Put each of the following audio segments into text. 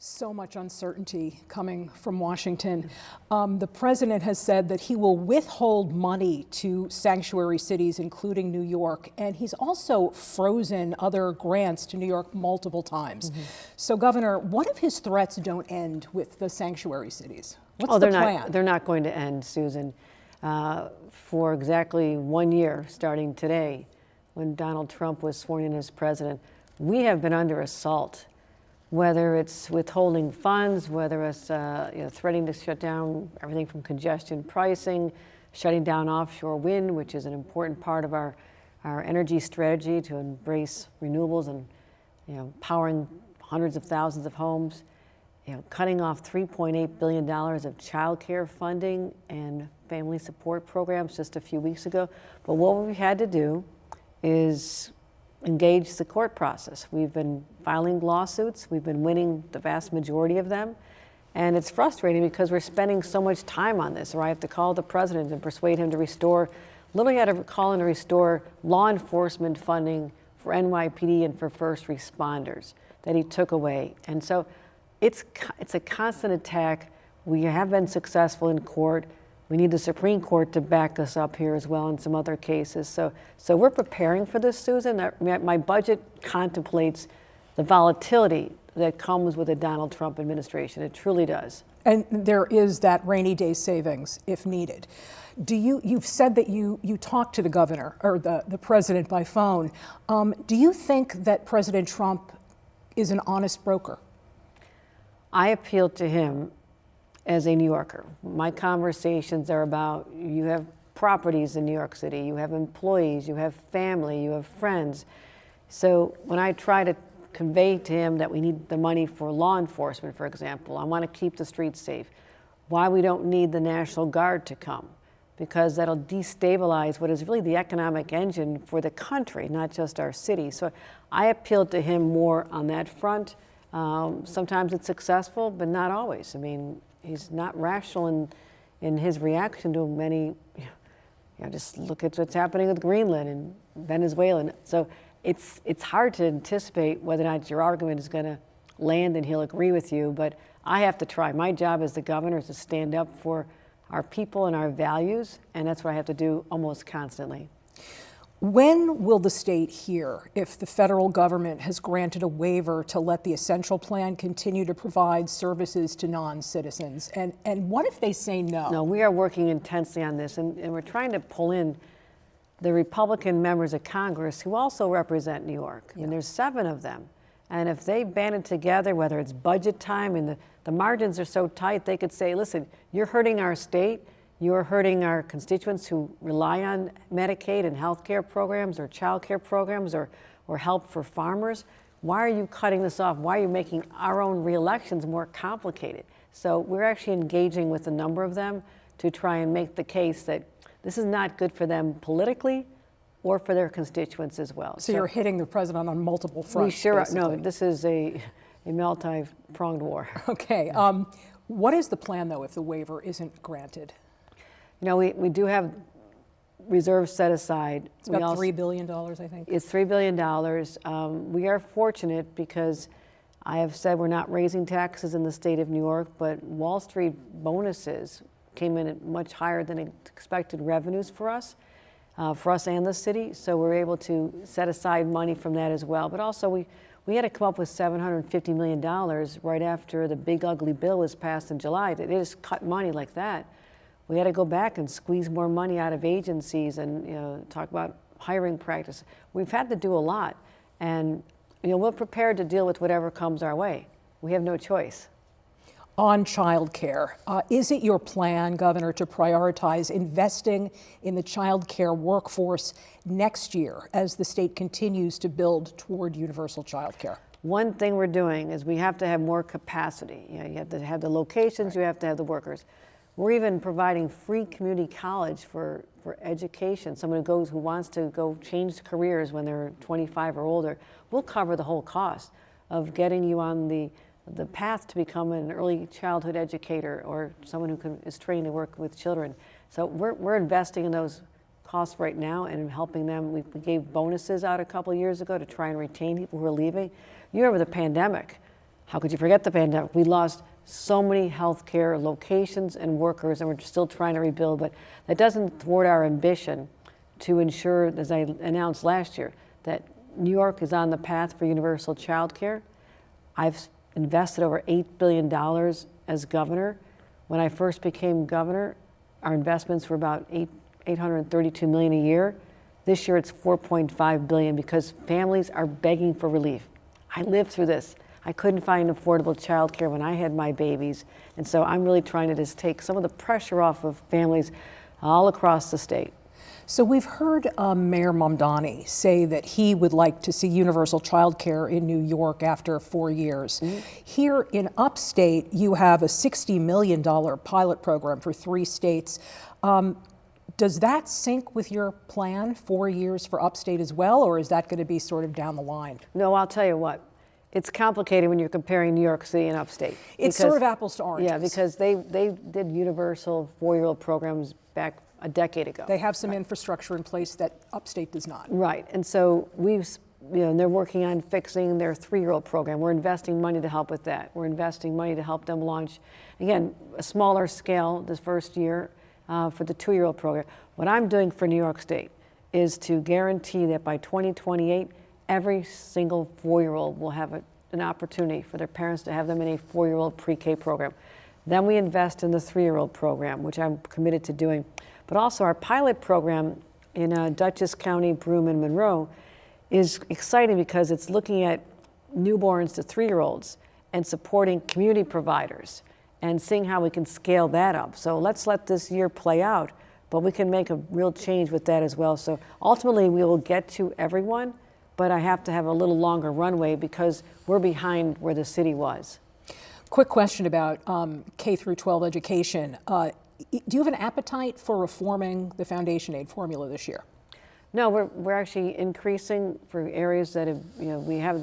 So much uncertainty coming from Washington. The president has said that he will withhold money to sanctuary cities, including New York, and he's also frozen other grants to New York multiple times. So, Governor, what if his threats don't end with the sanctuary cities? What's the plan? They're not going to end, Susan. For exactly 1 year, starting today, when Donald Trump was sworn in as president, we have been under assault. Whether it's withholding funds, whether it's threatening to shut down everything from congestion pricing, shutting down offshore wind, which is an important part of our energy strategy to embrace renewables and powering hundreds of thousands of homes, cutting off $3.8 billion of child care funding and family support programs just a few weeks ago. But what we've had to do is engage the court process. We've been filing lawsuits. We've been winning the vast majority of them. And it's frustrating because we're spending so much time on this, or I have to call the president and persuade him to restore, literally had to call him to restore law enforcement funding for NYPD and for first responders that he took away. And so it's a constant attack. We have been successful in court. We need the Supreme Court to back us up here as well in some other cases. So we're preparing for this, Susan. My budget contemplates the volatility that comes with a Donald Trump administration. It truly does. And there is that rainy day savings if needed. You've said that you talked to the governor or the president by phone. Do you think that President Trump is an honest broker? I appealed to him as a New Yorker. My conversations are about, you have properties in New York City, you have employees, you have family, you have friends. So when I try to convey to him that we need the money for law enforcement, for example, I want to keep the streets safe, why we don't need the National Guard to come, because that'll destabilize what is really the economic engine for the country, not just our city. So I appealed to him more on that front. Sometimes it's successful, but not always. I mean, he's not rational in his reaction to many, just look at what's happening with Greenland and Venezuela. So it's hard to anticipate whether or not your argument is going to land and he'll agree with you, but I have to try. My job as the governor is to stand up for our people and our values, and that's what I have to do almost constantly. When will the state hear if the federal government has granted a waiver to let the essential plan continue to provide services to non-citizens? And what if they say no? No, we are working intensely on this, and we're trying to pull in the Republican members of Congress who also represent New York. Yeah. And there's 7 of them. And if they banded together, whether it's budget time and the margins are so tight, they could say, listen, you're hurting our state. You're hurting our constituents who rely on Medicaid and health care programs or child care programs or help for farmers. Why are you cutting this off? Why are you making our own re-elections more complicated? So we're actually engaging with a number of them to try and make the case that this is not good for them politically or for their constituents as well. So you're hitting the president on multiple fronts. We sure are. Basically. No, this is a multi-pronged war. Okay. What is the plan, though, if the waiver isn't granted? We do have reserves set aside. It's about $3 billion, I think. It's $3 billion. We are fortunate because I have said we're not raising taxes in the state of New York, but Wall Street bonuses came in at much higher than expected revenues for us and the city. So we're able to set aside money from that as well. But also we had to come up with $750 million right after the big ugly bill was passed in July. They just cut money like that. We had to go back and squeeze more money out of agencies and talk about hiring practice. We've had to do a lot, and we're prepared to deal with whatever comes our way. We have no choice. On child care, is it your plan, Governor, to prioritize investing in the child care workforce next year as the state continues to build toward universal child care? One thing we're doing is we have to have more capacity. You have to have the locations, right. You have to have the workers. We're even providing free community college for education. Someone who wants to go change careers when they're 25 or older, we'll cover the whole cost of getting you on the path to become an early childhood educator or someone who is trained to work with children. So we're investing in those costs right now and helping them. We gave bonuses out a couple of years ago to try and retain people who are leaving. You remember the pandemic. How could you forget the pandemic? We lost so many healthcare locations and workers, and we're still trying to rebuild, but that doesn't thwart our ambition to ensure, as I announced last year, that New York is on the path for universal child care. I've invested over $8 billion as governor. When I first became governor, our investments were about $832 million a year. This year it's $4.5 billion because families are begging for relief. I lived through this. I couldn't find affordable child care when I had my babies. And so I'm really trying to just take some of the pressure off of families all across the state. So we've heard Mayor Mamdani say that he would like to see universal child care in New York after 4 years. Mm-hmm. Here in upstate, you have a $60 million pilot program for 3 states. Does that sync with your plan, 4 years for upstate as well, or is that going to be sort of down the line? No, I'll tell you what. It's complicated when you're comparing New York City and upstate. It's sort of apples to oranges. Yeah, because they did universal 4-year-old programs back a decade ago. They have some infrastructure in place that upstate does not. Right, and so and they're working on fixing their 3-year-old program. We're investing money to help with that. We're investing money to help them launch, again, a smaller scale this first year for the 2-year-old program. What I'm doing for New York State is to guarantee that by 2028, every single 4-year-old will have an opportunity for their parents to have them in a 4-year-old pre-K program. Then we invest in the 3-year-old program, which I'm committed to doing. But also our pilot program in Dutchess County, Broome, and Monroe is exciting because it's looking at newborns to 3-year-olds and supporting community providers and seeing how we can scale that up. So let's let this year play out, but we can make a real change with that as well. So ultimately we will get to everyone, but I have to have a little longer runway because we're behind where the city was. Quick question about K through 12 education. Do you have an appetite for reforming the foundation aid formula this year? No, we're actually increasing for areas that have,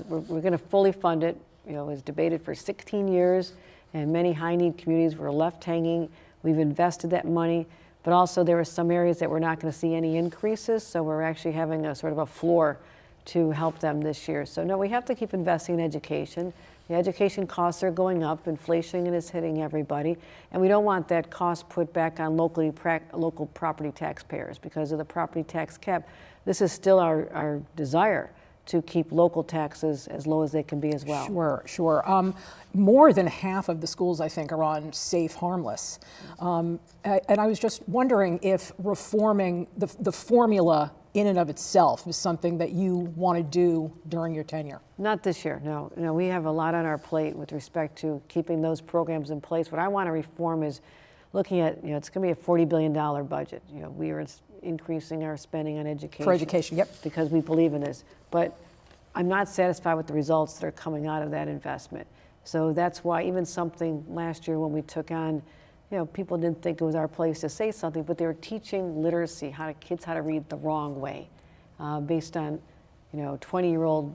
we're going to fully fund it. It was debated for 16 years, and many high-need communities were left hanging. We've invested that money, but also there are some areas that we're not going to see any increases, so we're actually having a sort of a floor to help them this year. So no, we have to keep investing in education. The education costs are going up, inflation is hitting everybody, and we don't want that cost put back on local property taxpayers because of the property tax cap. This is still our desire to keep local taxes as low as they can be as well. Sure. More than half of the schools, I think, are on safe, harmless. And I was just wondering if reforming the formula in and of itself is something that you want to do during your tenure. Not this year, no. We have a lot on our plate with respect to keeping those programs in place. What I want to reform is looking at, it's going to be a $40 billion budget. We are increasing our spending on education. For education, yep. Because we believe in this. But I'm not satisfied with the results that are coming out of that investment. So that's why even something last year when we took on, people didn't think it was our place to say something, but they were teaching literacy, kids how to read the wrong way, based on, 20-year-old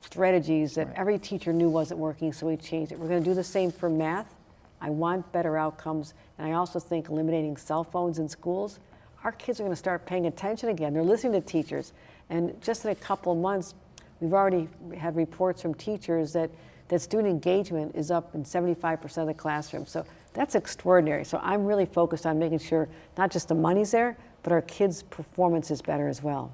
strategies that every teacher knew wasn't working, so we changed it. We're going to do the same for math. I want better outcomes, and I also think eliminating cell phones in schools, our kids are going to start paying attention again. They're listening to teachers, and just in a couple of months, we've already had reports from teachers that student engagement is up in 75% of the classroom. So that's extraordinary. So I'm really focused on making sure not just the money's there, but our kids' performance is better as well.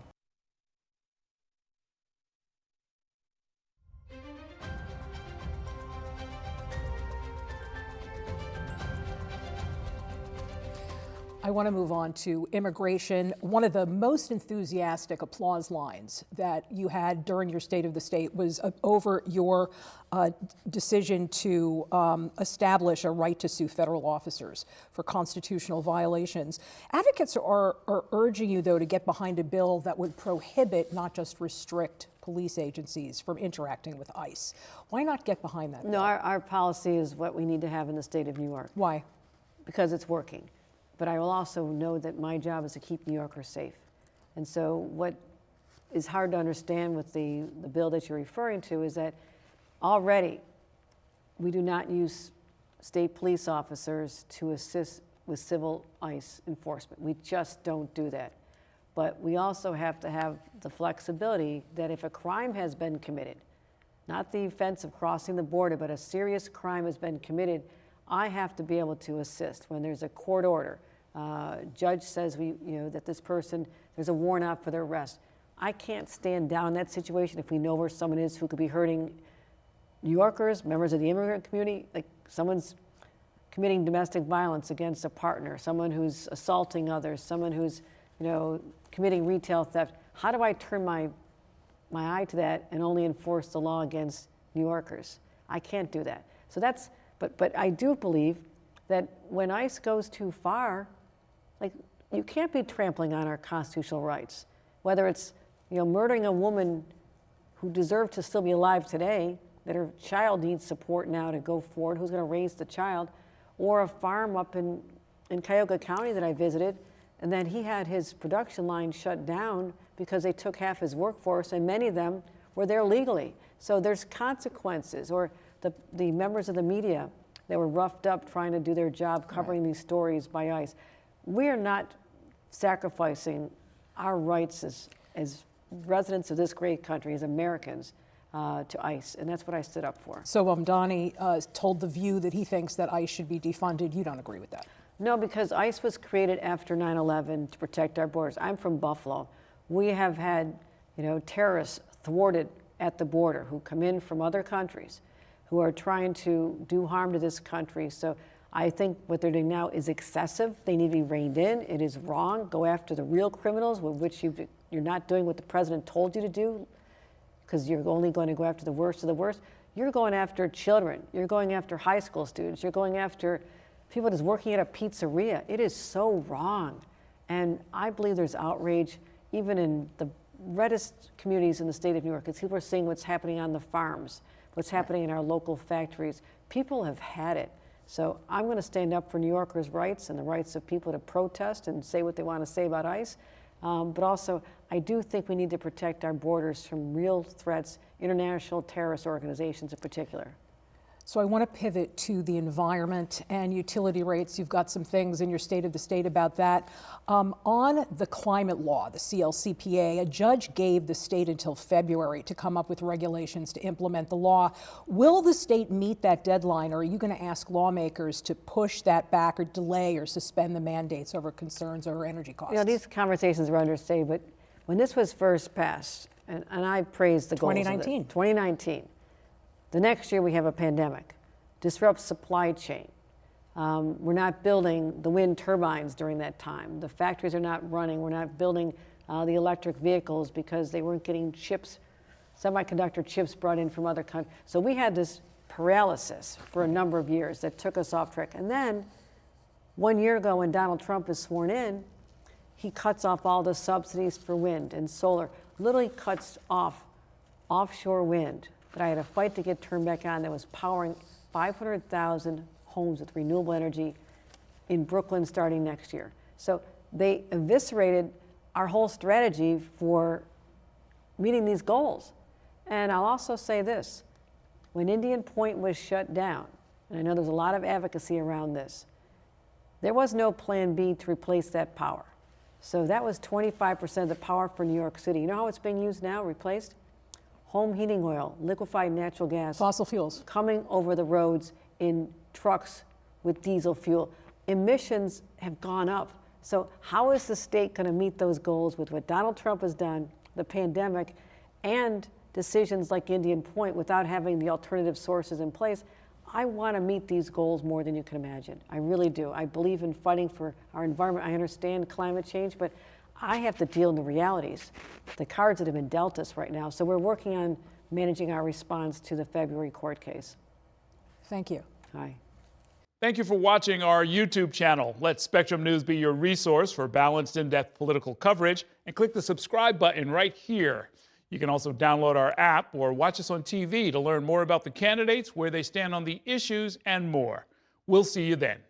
I want to move on to immigration. One of the most enthusiastic applause lines that you had during your State of the State was over your decision to establish a right to sue federal officers for constitutional violations. Advocates are urging you, though, to get behind a bill that would prohibit, not just restrict, police agencies from interacting with ICE. Why not get behind that bill? No, our policy is what we need to have in the state of New York. Why? Because it's working. But I will also know that my job is to keep New Yorkers safe. And so what is hard to understand with the bill that you're referring to is that already we do not use state police officers to assist with civil ICE enforcement. We just don't do that. But we also have to have the flexibility that if a crime has been committed, not the offense of crossing the border, but a serious crime has been committed, I have to be able to assist. When there's a court order, judge says that this person, there's a warrant out for their arrest. I can't stand down in that situation if we know where someone is who could be hurting New Yorkers, members of the immigrant community, like someone's committing domestic violence against a partner, someone who's assaulting others, someone who's committing retail theft. How do I turn my eye to that and only enforce the law against New Yorkers? I can't do that. So but I do believe that when ICE goes too far, like, you can't be trampling on our constitutional rights. Whether it's murdering a woman who deserved to still be alive today, that her child needs support now to go forward, who's going to raise the child, or a farm up in Cuyahoga County that I visited, and then he had his production line shut down because they took half his workforce, and many of them were there legally. So there's consequences. Or the members of the media that were roughed up trying to do their job covering these stories by ICE. We are not sacrificing our rights as residents of this great country, as Americans, to ICE, and that's what I stood up for. So Donnie told The View that he thinks that ICE should be defunded. You don't agree with that? No, because ICE was created after 9/11 to protect our borders. I'm from Buffalo. We have had, terrorists thwarted at the border who come in from other countries, who are trying to do harm to this country. So I think what they're doing now is excessive. They need to be reined in. It is wrong. Go after the real criminals, with which you're not doing what the president told you to do, because you're only going to go after the worst of the worst. You're going after children. You're going after high school students. You're going after people that's working at a pizzeria. It is so wrong. And I believe there's outrage even in the reddest communities in the state of New York, because people are seeing what's happening on the farms, what's happening in our local factories. People have had it. So I'm going to stand up for New Yorkers' rights and the rights of people to protest and say what they want to say about ICE. But also, I do think we need to protect our borders from real threats, international terrorist organizations in particular. So I want to pivot to the environment and utility rates. You've got some things in your State of the State about that. On the climate law, the CLCPA, a judge gave the state until February to come up with regulations to implement the law. Will the state meet that deadline, or are you going to ask lawmakers to push that back or delay or suspend the mandates over concerns over energy costs? These conversations are understated, but when this was first passed, and I praise the goals of it. 2019. The next year we have a pandemic, disrupts supply chain. We're not building the wind turbines during that time. The factories are not running. We're not building the electric vehicles because they weren't getting chips, semiconductor chips brought in from other countries. So we had this paralysis for a number of years that took us off track. And then 1 year ago, when Donald Trump was sworn in, he cuts off all the subsidies for wind and solar, literally cuts off offshore wind that I had to fight to get turned back on, that was powering 500,000 homes with renewable energy in Brooklyn starting next year. So they eviscerated our whole strategy for meeting these goals. And I'll also say this, when Indian Point was shut down, and I know there's a lot of advocacy around this, there was no plan B to replace that power. So that was 25% of the power for New York City. You know how it's being used now, replaced? Home heating oil, liquefied natural gas. Fossil fuels. Coming over the roads in trucks with diesel fuel. Emissions have gone up. So how is the state going to meet those goals with what Donald Trump has done, the pandemic, and decisions like Indian Point without having the alternative sources in place? I want to meet these goals more than you can imagine. I really do. I believe in fighting for our environment. I understand climate change, but I have to deal in the realities, the cards that have been dealt us right now. So we're working on managing our response to the February court case. Thank you. Hi. Thank you for watching our YouTube channel. Let Spectrum News be your resource for balanced, in-depth political coverage, and click the subscribe button right here. You can also download our app or watch us on TV to learn more about the candidates, where they stand on the issues, and more. We'll see you then.